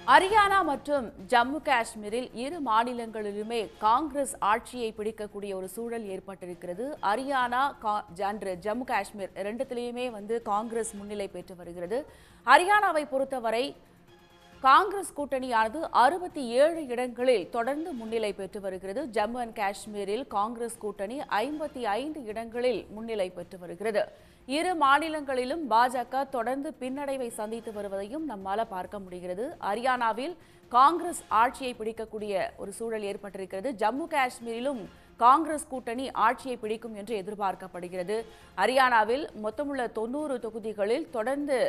ஹரியானா மற்றும் ஜம்மு காஷ்மீரில் இரு மாநிலங்களிலுமே காங்கிரஸ் ஆட்சியை பிடிக்கக்கூடிய ஒரு சூழல் ஏற்பட்டிருக்கிறது. ஹரியானா அன்று ஜம்மு காஷ்மீர் இரண்டுத்திலேயுமே காங்கிரஸ் முன்னிலை பெற்று வருகிறது. ஹரியானாவை பொறுத்தவரை காங்கிரஸ் கூட்டணியானது 67 இடங்களில் தொடர்ந்து முன்னிலை பெற்று வருகிறது. ஜம்மு அண்ட் காஷ்மீரில் காங்கிரஸ் கூட்டணி 55 இடங்களில் முன்னிலை பெற்று வருகிறது. இரு மாநிலங்களிலும் பாஜக தொடர்ந்து பின்னடைவை சந்தித்து வருவதையும் நம்மால பார்க்க முடிகிறது. ஹரியானாவில் காங்கிரஸ் ஆட்சியை பிடிக்கக்கூடிய ஒரு சூழல் ஏற்பட்டிருக்கிறது. ஜம்மு காஷ்மீரிலும் காங்கிரஸ் கூட்டணி ஆட்சியை பிடிக்கும் என்று எதிர்பார்க்கப்படுகிறது. ஹரியானாவில் மொத்தமுள்ள 90 தொகுதிகளில் தொடர்ந்து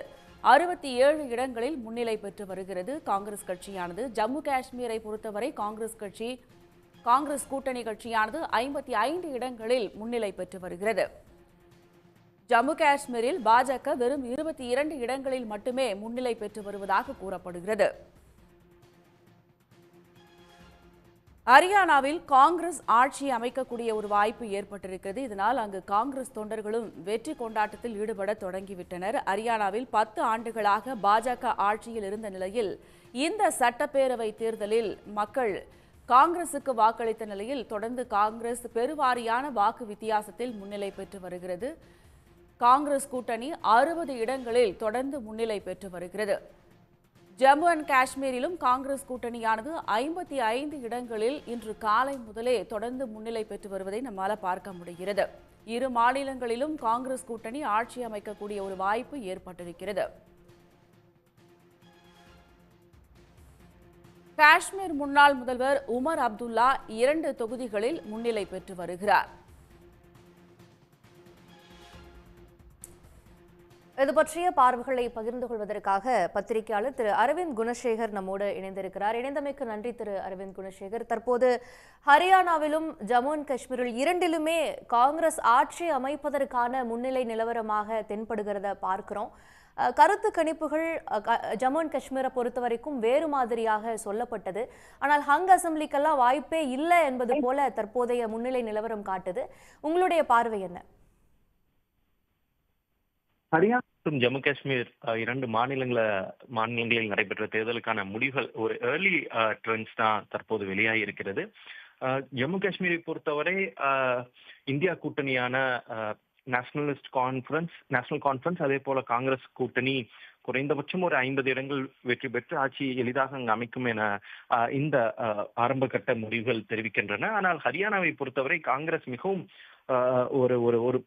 67 இடங்களில் முன்னிலை பெற்று வருகிறது காங்கிரஸ் கட்சியானது. ஜம்மு காஷ்மீரை பொறுத்தவரை காங்கிரஸ் கூட்டணி கட்சியானது 55 இடங்களில் முன்னிலை பெற்று வருகிறது. ஜம்மு காஷ்மீரில் பாஜக வெறும் 22 இடங்களில் மட்டுமே முன்னிலை பெற்று வருவதாக கூறப்படுகிறது. ஹரியானாவில் காங்கிரஸ் ஆட்சி அமைக்கக்கூடிய ஒரு வாய்ப்பு ஏற்பட்டிருக்கிறது. இதனால் அங்கு காங்கிரஸ் தொண்டர்களும் வெற்றி கொண்டாட்டத்தில் ஈடுபட தொடங்கிவிட்டனர். ஹரியானாவில் 10 ஆண்டுகளாக பாஜக ஆட்சியில் இருந்த நிலையில் இந்த சட்டப்பேரவை தேர்தலில் மக்கள் காங்கிரசுக்கு வாக்களித்த நிலையில் தொடர்ந்து காங்கிரஸ் பெருவாரியான வாக்கு வித்தியாசத்தில் முன்னிலை பெற்று வருகிறது. காங்கிரஸ் கூட்டணி 60 இடங்களில் தொடர்ந்து முன்னிலை பெற்று வருகிறது. ஜம்மு அண்ட் காஷ்மீரிலும் காங்கிரஸ் கூட்டணியானது 55 இடங்களில் இன்று காலை முதலே தொடர்ந்து முன்னிலை பெற்று வருவதை நம்மால பார்க்க முடிகிறது. இரு மாநிலங்களிலும் காங்கிரஸ் கூட்டணி ஆட்சி அமைக்கக்கூடிய ஒரு வாய்ப்பு ஏற்பட்டிருக்கிறது. காஷ்மீர் முன்னாள் முதல்வர் உமர் அப்துல்லா 2 தொகுதிகளில் முன்னிலை பெற்று வருகிறார். இது பற்றிய பார்வைகளை பகிர்ந்து கொள்வதற்காக பத்திரிகையாளர் திரு அரவிந்த் குணசேகர் நம்மோடு இணைந்திருக்கிறார். இணைந்தமைக்கு நன்றி திரு அரவிந்த் குணசேகர். தற்போது ஹரியானாவிலும் ஜம்மு அண்ட் காஷ்மீரில் இரண்டிலுமே காங்கிரஸ் ஆட்சி அமைப்பதற்கான முன்னிலை நிலவரமாக தென்படுகிறத பார்க்கிறோம். கருத்து கணிப்புகள் ஜம்மு அண்ட் காஷ்மீரை பொறுத்த வரைக்கும் வேறு மாதிரியாக சொல்லப்பட்டது. ஆனால் ஹங் அசம்பிளிக்கெல்லாம் வாய்ப்பே இல்லை என்பது போல தற்போதைய முன்னிலை நிலவரம் காட்டுது. உங்களுடைய பார்வை என்ன? ஹரியானா மற்றும் ஜம்மு காஷ்மீர் இரண்டு மாநிலங்களில் நடைபெற்ற தேர்தலுக்கான முடிவுகள் ஒரு ஏர்லி ட்ரெண்ட்ஸ் தான் தற்போது வெளியாகி இருக்கிறது. ஜம்மு காஷ்மீரை பொறுத்தவரை இந்தியா கூட்டணியான நேஷனல் கான்ஃபரன்ஸ் அதே போல காங்கிரஸ் கூட்டணி குறைந்தபட்சம் ஒரு 50 இடங்கள் வெற்றி பெற்று ஆட்சி எளிதாக அங்கு அமைக்கும் என இந்த ஆரம்ப கட்ட முடிவுகள் தெரிவிக்கின்றன. ஆனால் ஹரியானாவை பொறுத்தவரை காங்கிரஸ் மிகவும் ஒரு ஒரு ஒரு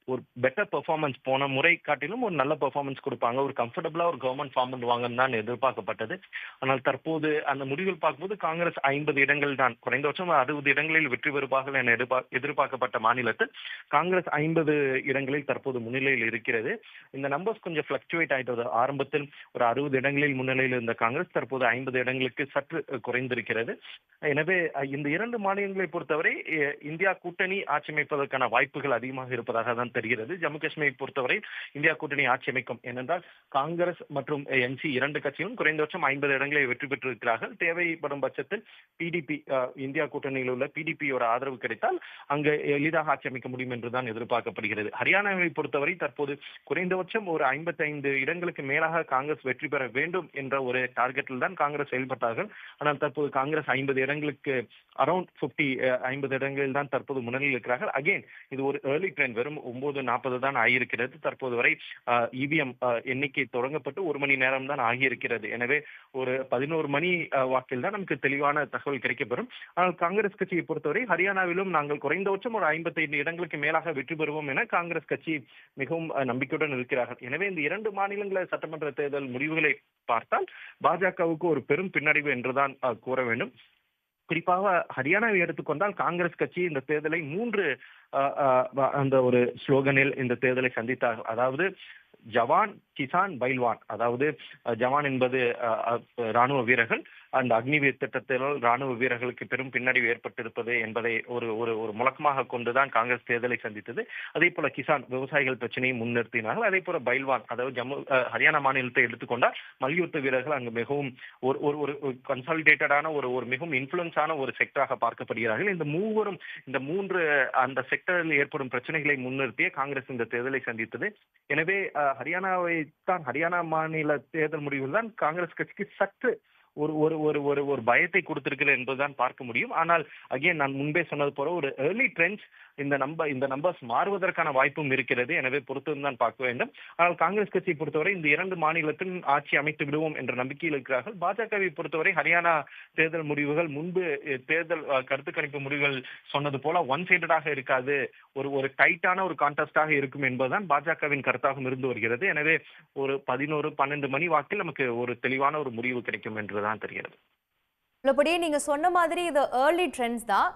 ஒரு பெட்டர் பெர்ஃபார்மன்ஸ் போன முறை காட்டிலும் ஒரு நல்ல பெர்ஃபார்மன்ஸ் கொடுப்பாங்க, ஒரு கம்ஃபர்டபுளா ஒரு கவர்மெண்ட் ஃபார்ம் பண்ணுவாங்கன்னு தான் எதிர்பார்க்கப்பட்டது. ஆனால் தற்போது அந்த முடிவுகள் பார்க்கும்போது காங்கிரஸ் 50 இடங்கள் தான், குறைந்தபட்சம் 60 இடங்களில் வெற்றி பெறுவார்கள் என எதிர்பார்க்கப்பட்ட மாநிலத்தில் காங்கிரஸ் 50 இடங்களில் தற்போது முன்னிலையில் இருக்கிறது. இந்த நம்பர்ஸ் கொஞ்சம் பிளக்சுவேட் ஆயிட்டது. ஆரம்பத்தில் ஒரு 60 இடங்களில் முன்னிலையில் இருந்த காங்கிரஸ் தற்போது 50 இடங்களுக்கு சற்று குறைந்திருக்கிறது. எனவே இந்த இரண்டு மாநிலங்களை பொறுத்தவரை இந்தியா கூட்டணி ஆட்சி அமைப்பதற்கான வாய்ப்புகள் அதிகமாக இருப்பதாக தான் தெரிகிறது. ஜம்மு காஷ்மீரை பொறுத்தவரை இந்தியா கூட்டணி ஆட்சி அமைக்கும். ஏனென்றால் காங்கிரஸ் மற்றும் என்சி இரண்டு கட்சிகளும் குறைந்தபட்சம் 50 இடங்களை வெற்றி பெற்றிருக்கிறார்கள். தேவைப்படும் பட்சத்தில் பிடிபி இந்தியா கூட்டணியில் உள்ள பிடிபியோட ஆதரவு கிடைத்தால் அங்கு எளிதாக ஆட்சி அமைக்க முடியும் என்றுதான் எதிர்பார்க்கப்படுகிறது. ஹரியானாவை பொறுத்தவரை தற்போது குறைந்தபட்சம் ஒரு 55 இடங்களுக்கு மேலாக காங்கிரஸ் வெற்றி பெற வேண்டும் என்ற ஒரு டார்கெட்டில் தான் காங்கிரஸ் செயல்பட்டார்கள். ஆனால் தற்போது காங்கிரஸ் 50 இடங்களுக்கு அரௌண்ட் 50 இடங்களில் தான் தற்போது முன்னிலையில் இருக்கிறார்கள். அகைன் இது ஒரு ஏர்லி ட்ரெண்ட், வெறும் 9:40 தான் ஆகியிருக்கிறது. தற்போது வரை இவிஎம் எண்ணிக்கை தொடங்கப்பட்டு 1 மணி நேரம் தான் ஆகியிருக்கிறது. எனவே ஒரு 11 மணி வாக்கில் தான் நமக்கு தெளிவான தகவல் கிடைக்கப்பெறும். ஆனால் காங்கிரஸ் கட்சியை பொறுத்தவரை ஹரியானாவிலும் நாங்கள் குறைந்தபட்சம் ஒரு 55 இடங்களுக்கு மேலாக வெற்றி பெறுவோம் என காங்கிரஸ் கட்சி மிகவும் நம்பிக்கையுடன் இருக்கிறார்கள். எனவே இந்த இரண்டு மாநிலங்கள சட்டமன்ற தேர்தல் முடிவுகளை பார்த்தால் பாஜகவுக்கு ஒரு பெரும் பின்னடைவு என்றுதான் கூற வேண்டும். குறிப்பாக ஹரியானாவை எடுத்துக்கொண்டால் காங்கிரஸ் கட்சி இந்த தேர்தலை 3 அந்த ஒரு ஸ்லோகனில் இந்த தேர்தலை சந்தித்தார்கள். அதாவது ஜவான், கிசான், பைல்வான். அதாவது ஜவான் என்பது ராணுவ வீரர்கள், அந்த அக்னிவீர் திட்டத்தினால் ராணுவ வீரர்களுக்கு பெரும் பின்னடைவு ஏற்பட்டிருப்பது என்பதை ஒரு ஒரு முழக்கமாக கொண்டுதான் காங்கிரஸ் தேர்தலை சந்தித்தது. அதே போல கிசான், விவசாயிகள் பிரச்சனையை முன்னிறுத்தினார்கள். அதே போல பைல்வான், அதாவது ஹரியானா மாநிலத்தை எடுத்துக்கொண்டால் மல்யுத்த வீரர்கள் அங்கு மிகவும் ஒரு கன்சாலிடேட்டடான ஒரு மிகவும் இன்ஃபுளுன்ஸான ஒரு செக்டராக பார்க்கப்படுகிறார்கள். இந்த மூன்று அந்த செக்டரில் ஏற்படும் பிரச்சனைகளை முன்னிறுத்திய காங்கிரஸ் இந்த தேர்தலை சந்தித்தது. எனவே ஹரியானாவை தான் ஹரியானா மாநில தேர்தல் முடிவுகள் தான் காங்கிரஸ் கட்சிக்கு சற்று ஒரு ஒரு ஒரு ஒரு ஒரு பயத்தை கொடுத்திருக்கிறது என்பதுதான் பார்க்க முடியும். ஆனால் அகைன் நான் முன்பே சொன்னது போல ஒரு ஏர்லி ட்ரெண்ட்ஸ் இந்த நம்பர்ஸ் மாறுவதற்கான வாய்ப்பும் இருக்கிறது. எனவே பொறுத்திருந்தான் பார்க்க வேண்டும். ஆனால் காங்கிரஸ் கட்சியை பொறுத்தவரை இந்த 2 மாநிலத்தில் ஆட்சி அமைத்து விடுவோம் என்ற நம்பிக்கையில் இருக்கிறார்கள். பாஜகவை பொறுத்தவரை ஹரியானா தேர்தல் முடிவுகள் முன்பு தேர்தல் கருத்து கணிப்பு முடிவுகள் சொன்னது போல ஒன் சைடடாக இருக்காது, ஒரு டைட்டான ஒரு கான்டெஸ்டாக இருக்கும் என்பதுதான் பாஜகவின் கருத்தாகவும் இருந்து வருகிறது. எனவே ஒரு 11-12 மணி வாக்கில் நமக்கு ஒரு தெளிவான ஒரு முடிவு கிடைக்கும் என்றுதான் தெரிகிறது. உள்ளபடியே நீங்க சொன்ன மாதிரி இது ஏர்லி ட்ரெண்ட்ஸ் தான்.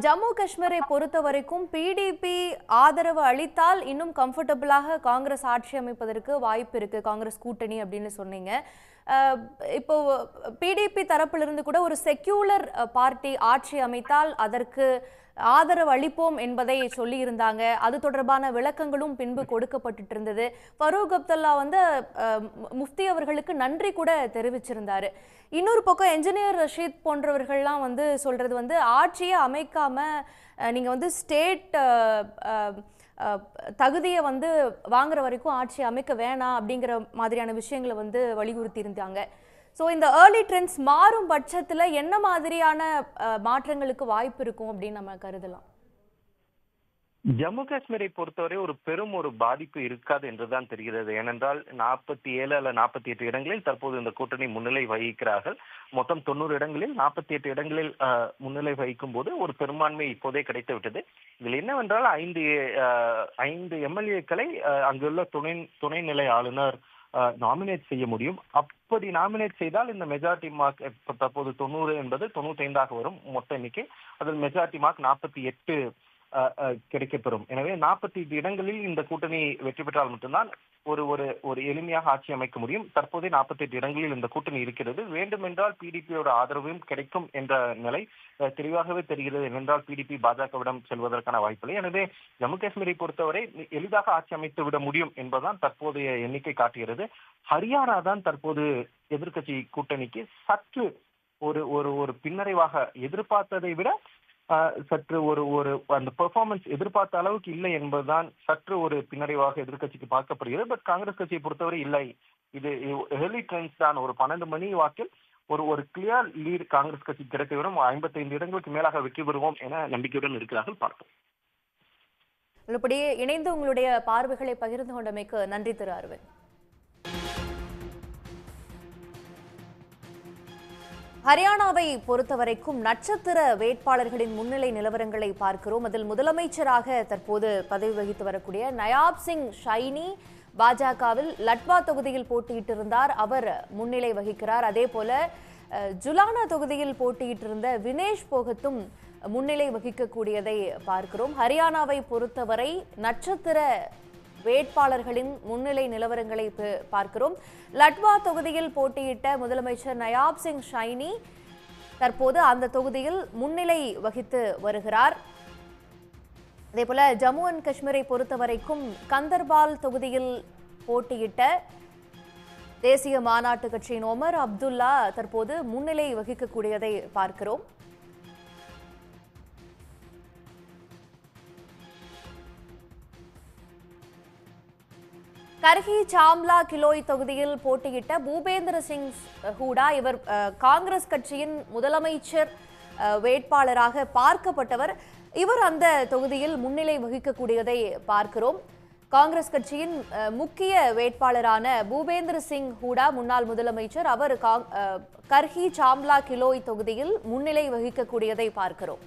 ஜம்மு காஷ்மீரை பொறுத்த வரைக்கும் பிடிபி ஆதரவு அளித்தால் இன்னும் கம்ஃபர்டபுளாக காங்கிரஸ் ஆட்சி அமைப்பதற்கு வாய்ப்பு இருக்கு, காங்கிரஸ் கூட்டணி அப்படின்னு சொன்னீங்க. இப்போ பிடிபி தரப்பிலிருந்து கூட ஒரு செக்யூலர் பார்ட்டி ஆட்சி அமைத்தால் அதற்கு ஆதரவு அளிப்போம் என்பதை சொல்லியிருந்தாங்க. அது தொடர்பான விளக்கங்களும் பின்பு கொடுக்கப்பட்டு இருந்தது. ஃபரூக் அப்துல்லா வந்து முஃப்தி அவர்களுக்கு நன்றி கூட தெரிவிச்சிருந்தாரு. இன்னொரு பக்கம் என்ஜினியர் ரஷீத் போன்றவர்கள்லாம் வந்து சொல்றது வந்து ஆட்சியை அமைக்காம நீங்க வந்து ஸ்டேட் தகுதியை வந்து வாங்குற வரைக்கும் ஆட்சி அமைக்க வேணாம் அப்படிங்கிற மாதிரியான விஷயங்களை வந்து வலியுறுத்தி இருந்தாங்க. ஸோ இந்த ஏர்லி ட்ரெண்ட்ஸ் மாறும் பட்சத்தில் என்ன மாதிரியான மாற்றங்களுக்கு வாய்ப்பு இருக்கும் அப்படின்னு நம்ம கருதலாம்? ஜம்மு காஷ்மீரை பொறுத்தவரை ஒரு பாதிப்பு இருக்காது என்றுதான் தெரிகிறது. ஏனென்றால் 47 அல்ல 48 இடங்களில் தற்போது இந்த கூட்டணி முன்னிலை வகிக்கிறார்கள். மொத்தம் 90 இடங்களில் 48 இடங்களில் முன்னிலை வகிக்கும் போது ஒரு பெரும்பான்மை இப்போதே கிடைத்து விட்டது. இதில் என்னவென்றால் 5 எம்எல்ஏக்களை அங்குள்ள துணைநிலை ஆளுநர் நாமினேட் செய்ய முடியும். அப்படி நாமினேட் செய்தால் இந்த மெஜாரிட்டி மார்க் தற்போது 90 என்பது 95 வரும் மொத்த எண்ணிக்கை. அதில் மெஜாரிட்டி மார்க் 48 கிடைக்கப்பெறும். எனவே 48 இடங்களில் இந்த கூட்டணி வெற்றி பெற்றால் மட்டும்தான் ஒரு எளிமையாக ஆட்சி அமைக்க முடியும். தற்போதே 48 இடங்களில் இந்த கூட்டணி இருக்கிறது. வேண்டுமென்றால் பிடிபியோட ஆதரவும் கிடைக்கும் என்ற நிலை தெளிவாகவே தெரிகிறது. ஏனென்றால் பிடிபி பாஜகவிடம் செல்வதற்கான வாய்ப்பில்லை. எனவே ஜம்மு காஷ்மீரை பொறுத்தவரை எளிதாக ஆட்சி அமைத்து விட முடியும் என்பதுதான் தற்போதைய எண்ணிக்கை காட்டுகிறது. ஹரியானா தான் தற்போது எதிர்க்கட்சி கூட்டணிக்கு சற்று ஒரு பின்னடைவாக எதிர்பார்த்ததை விட சற்று அந்த பெர்ஃபார்மன்ஸ் எதிர்பார்த்த அளவுக்கு இல்லை என்பதுதான் சற்று ஒரு பின்னடைவாக எதிர்கட்சிக்கு பார்க்கப்படுகிறது. பட் காங்கிரஸ் கட்சியை பொறுத்தவரை இல்லை, இது ஏர்லி ட்ரெண்ட்ஸ் தான். ஒரு 12 மணி வாக்கில் ஒரு கிளியர் லீட் காங்கிரஸ் கட்சி கிடைத்துவிடும். 55 இடங்களுக்கு மேலாக வெற்றி பெறுவோம் என நம்பிக்கையுடன் இருக்கிறார்கள். பார்ப்போம். உள்ளபடியே இணைந்து உங்களுடைய பார்வைகளை பகிர்ந்து கொண்டமைக்கு நன்றி திரு அரவிந்த். ஹரியானாவை பொறுத்தவரைக்கும் நட்சத்திர வேட்பாளர்களின் முன்னிலை நிலவரங்களை பார்க்கிறோம். அதில் முதலமைச்சராக தற்போது பதவி வகித்து வரக்கூடிய நயாப் சிங் ஷைனி பாஜகவில் லட்வா தொகுதியில் போட்டியிட்டிருந்தார், அவர் முன்னிலை வகிக்கிறார். அதே போல ஜுலானா தொகுதியில் போட்டியிட்டிருந்த வினேஷ் போகத்தும் முன்னிலை வகிக்கக்கூடியதை பார்க்கிறோம். ஹரியானாவை பொறுத்தவரை நட்சத்திர வேட்பாளர்களின் முன்னிலை நிலவரங்களை பார்க்கிறோம். லட்வா தொகுதியில் போட்டியிட்ட முதலமைச்சர் நயாப் சிங் ஷைனி தற்போது அந்த தொகுதியில் முன்னிலை வகித்து வருகிறார். அதேபோல ஜம்மு அண்ட் காஷ்மீரை பொறுத்தவரைக்கும் கந்தர்பால் தொகுதியில் போட்டியிட்ட தேசிய மாநாட்டு கட்சியின் ஒமர் அப்துல்லா தற்போது முன்னிலை வகிக்கக்கூடியதை பார்க்கிறோம். கர்ஹி சாம்லா கிலோய் தொகுதியில் போட்டியிட்ட பூபேந்திர சிங் ஹூடா, இவர் காங்கிரஸ் கட்சியின் முதலமைச்சர் வேட்பாளராக பார்க்கப்பட்டவர். இவர் அந்த தொகுதியில் முன்னிலை வகிக்கக்கூடியதை பார்க்கிறோம். காங்கிரஸ் கட்சியின் முக்கிய வேட்பாளரான பூபேந்திர சிங் ஹூடா முன்னாள் முதலமைச்சர், அவர் கர்ஹி சாம்லா கிலோய் தொகுதியில் முன்னிலை வகிக்கக்கூடியதை பார்க்கிறோம்.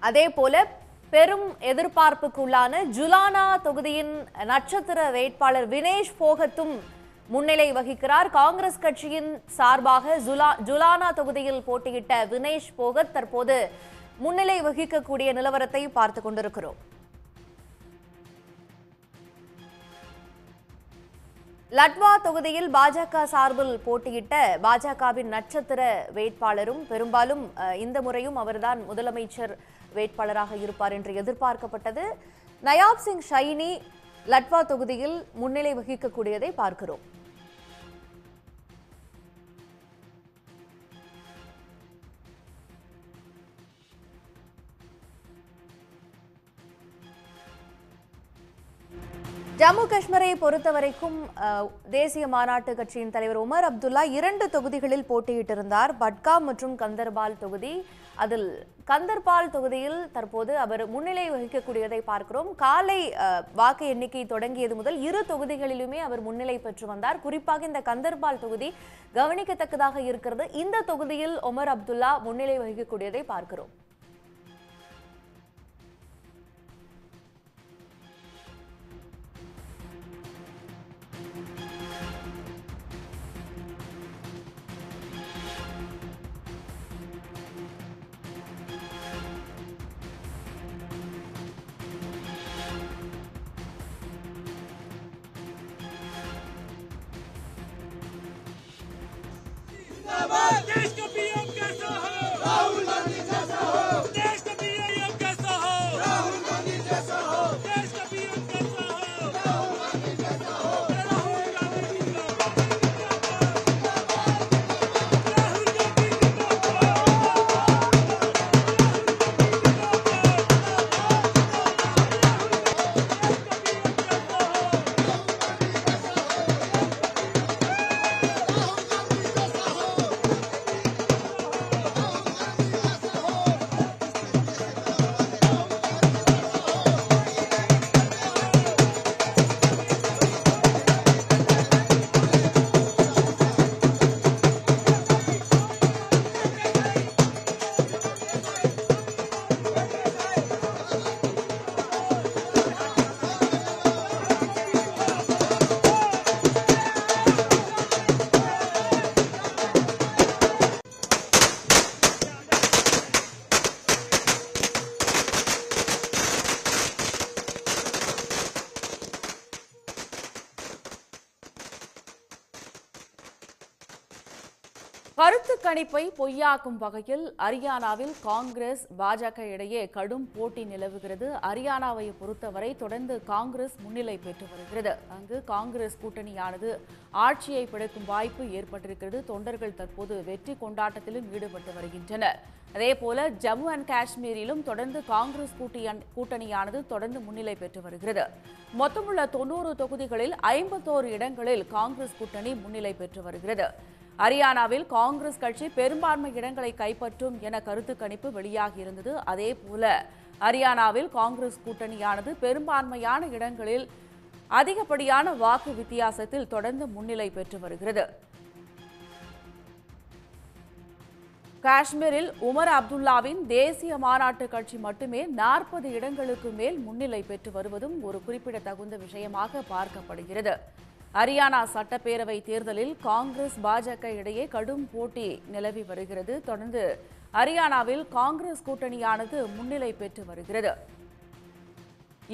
அதே போல பெரும் எதிர்பார்ப்புக்குள்ளான ஜுலானா தொகுதியின் நட்சத்திர வேட்பாளர் வினேஷ் போகத்தும் முன்னிலை வகிக்கிறார். காங்கிரஸ் கட்சியின் சார்பாக ஜுலானா தொகுதியில் போட்டியிட்ட வினேஷ் போகத் தற்போது முன்னிலை வகிக்கக்கூடிய நிலவரத்தை பார்த்து கொண்டிருக்கிறோம். லட்வா தொகுதியில் பாஜக சார்பில் போட்டியிட்ட பாஜகவின் நட்சத்திர வேட்பாளரும் பெரும்பாலும் இந்த முறையும் அவர்தான் முதலமைச்சர் வேட்பாளராக இருப்பார் என்று எதிர்பார்க்கப்பட்டது நயாப் சிங் ஷைனி லட்வா தொகுதியில் முன்னிலை வகிக்கக்கூடியதை பார்க்கிறோம். ஜம்மு காஷ்மீரை பொறுத்தவரைக்கும் தேசிய மாநாட்டு கட்சியின் தலைவர் உமர் அப்துல்லா 2 தொகுதிகளில் போட்டியிட்டிருந்தார், பட்காம் மற்றும் கந்தர்பால் தொகுதி. அதில் கந்தர்பால் தொகுதியில் தற்போது அவர் முன்னிலை வகிக்கக்கூடியதை பார்க்கிறோம். காலை வாக்கு எண்ணிக்கை தொடங்கியது முதல் 2 தொகுதிகளிலுமே அவர் முன்னிலை பெற்று வந்தார். குறிப்பாக இந்த கந்தர்பால் தொகுதி கவனிக்கத்தக்கதாக இருக்கிறது. இந்த தொகுதியில் உமர் அப்துல்லா முன்னிலை வகிக்கக்கூடியதை பார்க்கிறோம். देश का पीएम कैसा हो? राहुल गांधी जैसा हो। देश का पीएम कैसा हो? राहुल गांधी जैसा हो। देश का पीएम कैसा हो? राहुल गांधी जैसा हो। राहुल गांधी जिंदाबाद। राहुल गांधी கருத்து கணிப்பை பொய்யாக்கும் வகையில் ஹரியானாவில் காங்கிரஸ் பாஜக இடையே கடும் போட்டி நிலவுகிறது. ஹரியானாவை பொறுத்தவரை தொடர்ந்து காங்கிரஸ் முன்னிலை பெற்று வருகிறது. அங்கு காங்கிரஸ் கூட்டணியானது ஆட்சியை பிடிக்கும் வாய்ப்பு ஏற்பட்டிருக்கிறது. தொண்டர்கள் தற்போது வெற்றி கொண்டாட்டத்திலும் ஈடுபட்டு வருகின்றனர். அதேபோல ஜம்மு அண்ட் காஷ்மீரிலும் தொடர்ந்து காங்கிரஸ் கூட்டணியானது தொடர்ந்து முன்னிலை பெற்று வருகிறது. மொத்தமுள்ள 90 தொகுதிகளில் 51 இடங்களில் காங்கிரஸ் கூட்டணி முன்னிலை பெற்று வருகிறது. ஹரியானாவில் காங்கிரஸ் கட்சி பெரும்பான்மை இடங்களை கைப்பற்றும் என கருத்து கணிப்பு வெளியாகியிருந்தது. அதேபோல ஹரியானாவில் காங்கிரஸ் கூட்டணியானது பெரும்பான்மையான இடங்களில் அதிகப்படியான வாக்கு வித்தியாசத்தில் தொடர்ந்து முன்னிலை பெற்று வருகிறது. காஷ்மீரில் உமர் அப்துல்லாவின் தேசிய மாநாட்டு கட்சி மட்டுமே 40 இடங்களுக்கு மேல் முன்னிலை பெற்று வருவதும் ஒரு குறிப்பிடத்தகுந்த விஷயமாக பார்க்கப்படுகிறது. ஹரியானா சட்டப்பேரவை தேர்தலில் காங்கிரஸ் பாஜக இடையே கடும் போட்டி நிலவி வருகிறது. தொடர்ந்து ஹரியானாவில் காங்கிரஸ் கூட்டணியானது முன்னிலை பெற்று வருகிறது.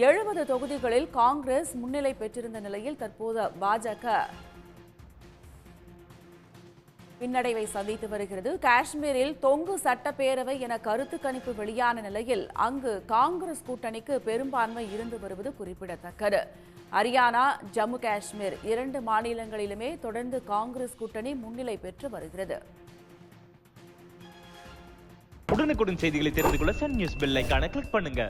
70 தொகுதிகளில் காங்கிரஸ் முன்னிலை பெற்றிருந்த நிலையில் தற்போது பாஜக பின்னடைவை சந்தித்து வருகிறது. காஷ்மீரில் தொங்கு சட்டப்பேரவை என கருத்து கணிப்பு வெளியான நிலையில் அங்கு காங்கிரஸ் கூட்டணிக்கு பெரும்பான்மை இருந்து வருவது குறிப்பிடத்தக்கது. ஹரியானா, ஜம்மு காஷ்மீர் 2 மாநிலங்களிலுமே தொடர்ந்து காங்கிரஸ் கூட்டணி முன்னிலை பெற்று வருகிறது. உடனுக்குடன் செய்திகளை தெரிந்து கொள்ள சன் நியூஸ் பெல் ஐகானை கிளிக் பண்ணுங்க.